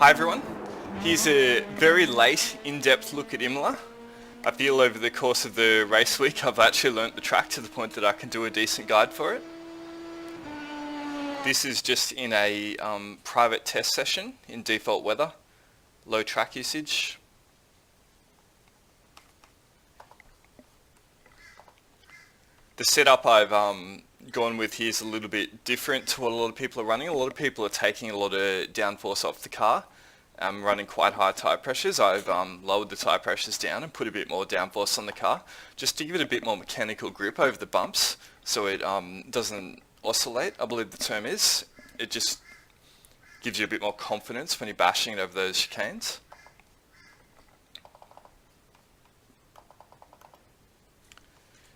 Hi everyone, here's a very late in-depth look at Imola. I feel over the course of the race week I've actually learnt the track to the point that I can do a decent guide for it. This is just in a private test session in default weather, low track usage. The setup I've gone with here is a little bit different to what a lot of people are running. A lot of people are taking a lot of downforce off the car, running quite high tyre pressures. I've lowered the tyre pressures down and put a bit more downforce on the car just to give it a bit more mechanical grip over the bumps so it doesn't oscillate, I believe the term is. It just gives you a bit more confidence when you're bashing it over those chicanes.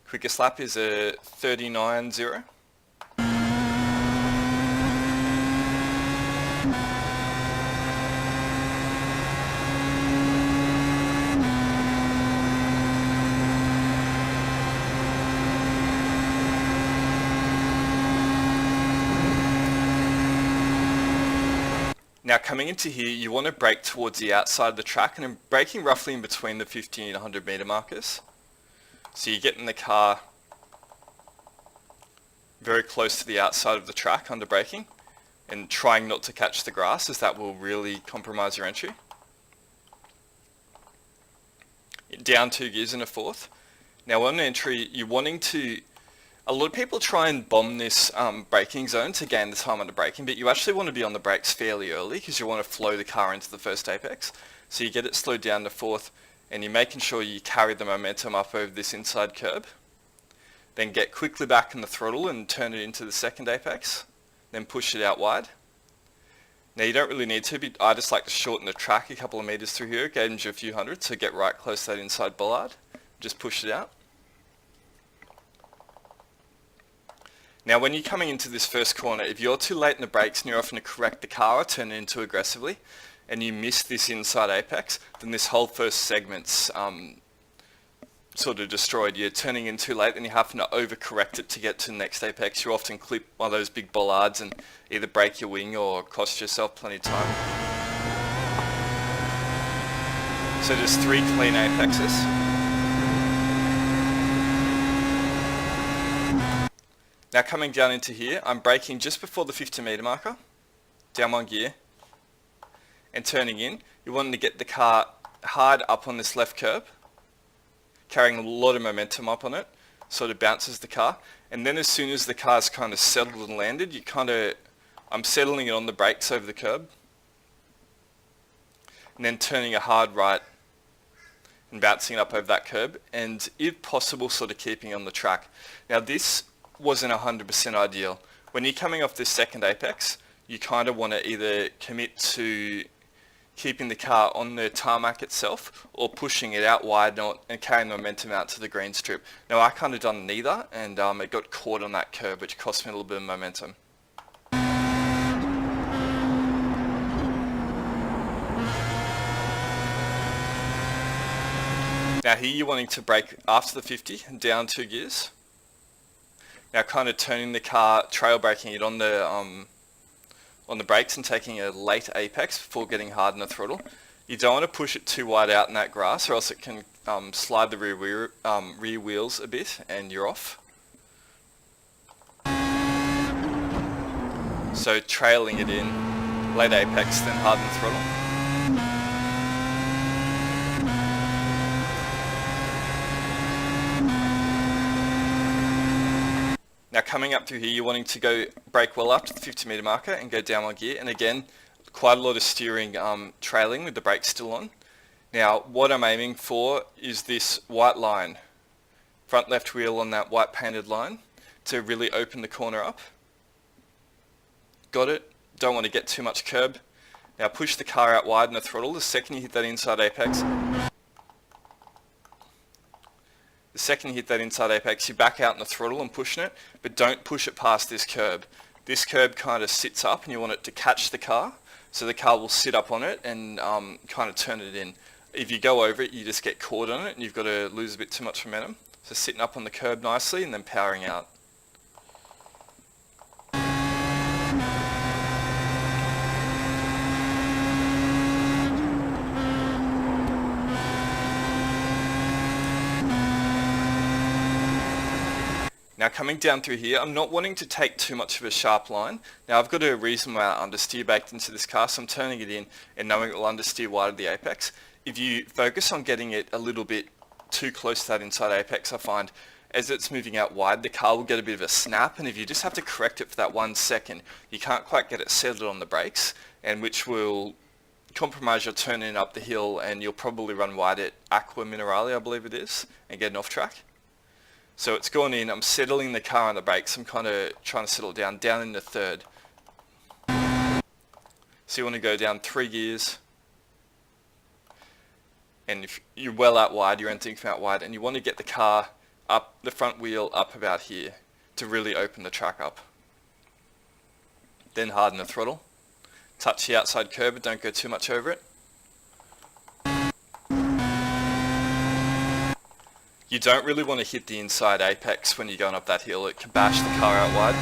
Quickest lap is a 39.0. Now coming into here, you want to brake towards the outside of the track, and I'm braking roughly in between the 50 and 100 meter markers. So you're getting the car very close to the outside of the track under braking and trying not to catch the grass, as that will really compromise your entry. Down 2 gears in a fourth. Now on entry, you're wanting to, a lot of people try and bomb this braking zone to gain the time under braking, but you actually want to be on the brakes fairly early because you want to flow the car into the first apex. So you get it slowed down to fourth, and you're making sure you carry the momentum up over this inside curb. Then get quickly back in the throttle and turn it into the second apex. Then push it out wide. Now you don't really need to, but I just like to shorten the track a couple of meters through here, gauge you a few hundred, so get right close to that inside bollard. Just push it out. Now when you're coming into this first corner, if you're too late in the brakes and you're offering to correct the car or turn it into aggressively, and you miss this inside apex, then this whole first segment's sort of destroyed. You're turning in too late and you're having to overcorrect it to get to the next apex. You often clip one of those big bollards and either break your wing or cost yourself plenty of time. So just 3 clean apexes. Now coming down into here, I'm braking just before the 50 meter marker, down 1 gear, and turning in. You're wanting to get the car hard up on this left curb, carrying a lot of momentum up on it, sort of bounces the car, and then as soon as the car's kind of settled and landed, I'm settling it on the brakes over the curb, and then turning a hard right and bouncing it up over that curb, and if possible sort of keeping on the track. Now this wasn't 100% ideal. When you're coming off this second apex, you kind of want to either commit to keeping the car on the tarmac itself or pushing it out wide and carrying the momentum out to the green strip. Now I kind of done neither, and it got caught on that curb, which cost me a little bit of momentum. Now here you're wanting to brake after the 50 and down 2 gears. Now kind of turning the car, trail braking it on the brakes and taking a late apex before getting hard in the throttle. You don't want to push it too wide out in that grass, or else it can slide the rear wheels a bit and you're off. So trailing it in, late apex, then hard in the throttle. Now coming up through here, you're wanting to go brake well up to the 50 meter marker and go down 1 gear, and again quite a lot of steering trailing with the brakes still on. Now what I'm aiming for is this white line, front left wheel on that white painted line, to really open the corner up. Got it, don't want to get too much curb. Now push the car out wide in the throttle. The second you hit that inside apex, you back out in the throttle and pushing it, but don't push it past this curb. This curb kind of sits up and you want it to catch the car, so the car will sit up on it and kind of turn it in. If you go over it, you just get caught on it and you've got to lose a bit too much momentum. So sitting up on the curb nicely and then powering out. Now coming down through here, I'm not wanting to take too much of a sharp line. Now I've got a reasonable amount of understeer baked into this car, so I'm turning it in and knowing it will understeer wide of the apex. If you focus on getting it a little bit too close to that inside apex, I find as it's moving out wide, the car will get a bit of a snap, and if you just have to correct it for that 1 second, you can't quite get it settled on the brakes, and which will compromise your turning up the hill, and you'll probably run wide at Aqua Minerale, I believe it is, and get an off track. So it's gone in, I'm settling the car on the brakes, I'm kind of trying to settle down in the third. So you want to go down 3 gears, and if you're well out wide, you're entering from out wide, and you want to get the car up, the front wheel up about here to really open the track up. Then harden the throttle. Touch the outside curb, but don't go too much over it. You don't really want to hit the inside apex when you're going up that hill. It can bash the car out wide.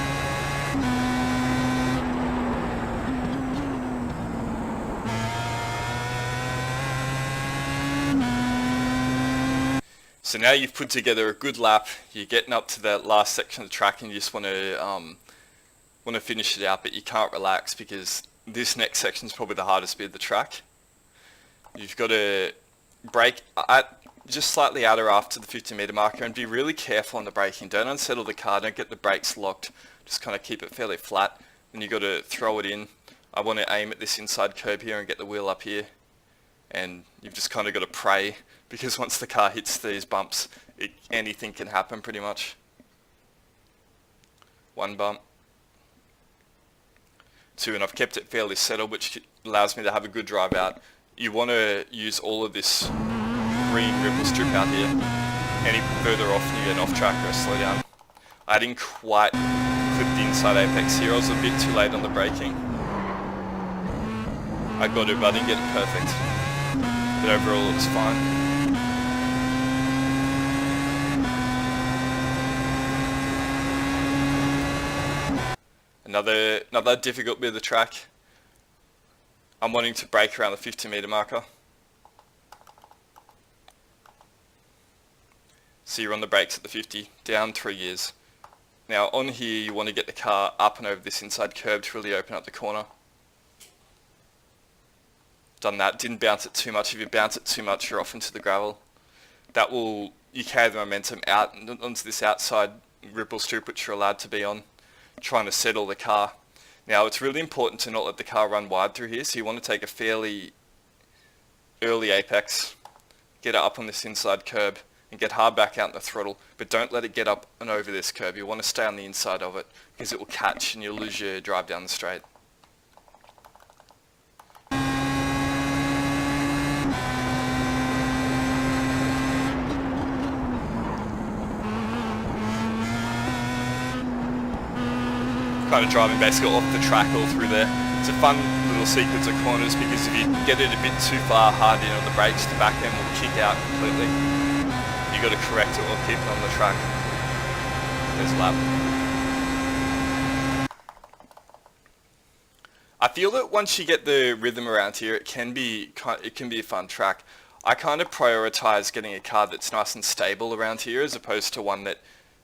So now you've put together a good lap, you're getting up to the last section of the track and you just want to finish it out, but you can't relax because this next section is probably the hardest bit of the track. You've got to brake at just slightly out or after the 50 meter marker and be really careful on the braking. Don't unsettle the car, don't get the brakes locked, just kind of keep it fairly flat. Then you've got to throw it in. I want to aim at this inside curb here and get the wheel up here. And you've just kind of got to pray, because once the car hits these bumps, anything can happen pretty much. 1 bump. 2, and I've kept it fairly settled, which allows me to have a good drive out. You want to use all of this green ripple strip out here. Any further off and you get an off track or slow down. I didn't quite clip the inside apex here, I was a bit too late on the braking. I got it, but I didn't get it perfect. But overall it was fine. Another difficult bit of the track. I'm wanting to brake around the 50 meter marker. So you're on the brakes at the 50, down 3 gears. Now on here you want to get the car up and over this inside curb to really open up the corner. Done that, didn't bounce it too much. If you bounce it too much, you're off into the gravel. You carry the momentum out onto this outside ripple strip, which you're allowed to be on, trying to settle the car. Now it's really important to not let the car run wide through here, so you want to take a fairly early apex, get it up on this inside curb, and get hard back out in the throttle, but don't let it get up and over this curb. You want to stay on the inside of it, because it will catch and you'll lose your drive down the straight. Kind of driving basically off the track all through there. It's a fun little sequence of corners, because if you get it a bit too far hard in on the brakes, the back end will kick out completely. You got to correct it or keep it on the track. There's a lap. I feel that once you get the rhythm around here, it can be a fun track. I kind of prioritize getting a car that's nice and stable around here, as opposed to one that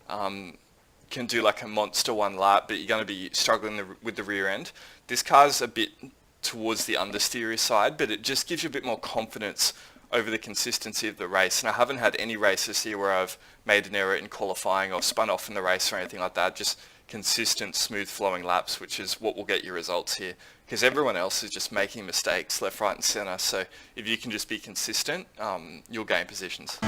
can do like a monster 1 lap, but you're going to be struggling with the rear end. This car's a bit towards the understeery side, but it just gives you a bit more confidence over the consistency of the race. And I haven't had any races here where I've made an error in qualifying or spun off in the race or anything like that. Just consistent, smooth flowing laps, which is what will get you results here, because everyone else is just making mistakes left, right and center. So if you can just be consistent, you'll gain positions.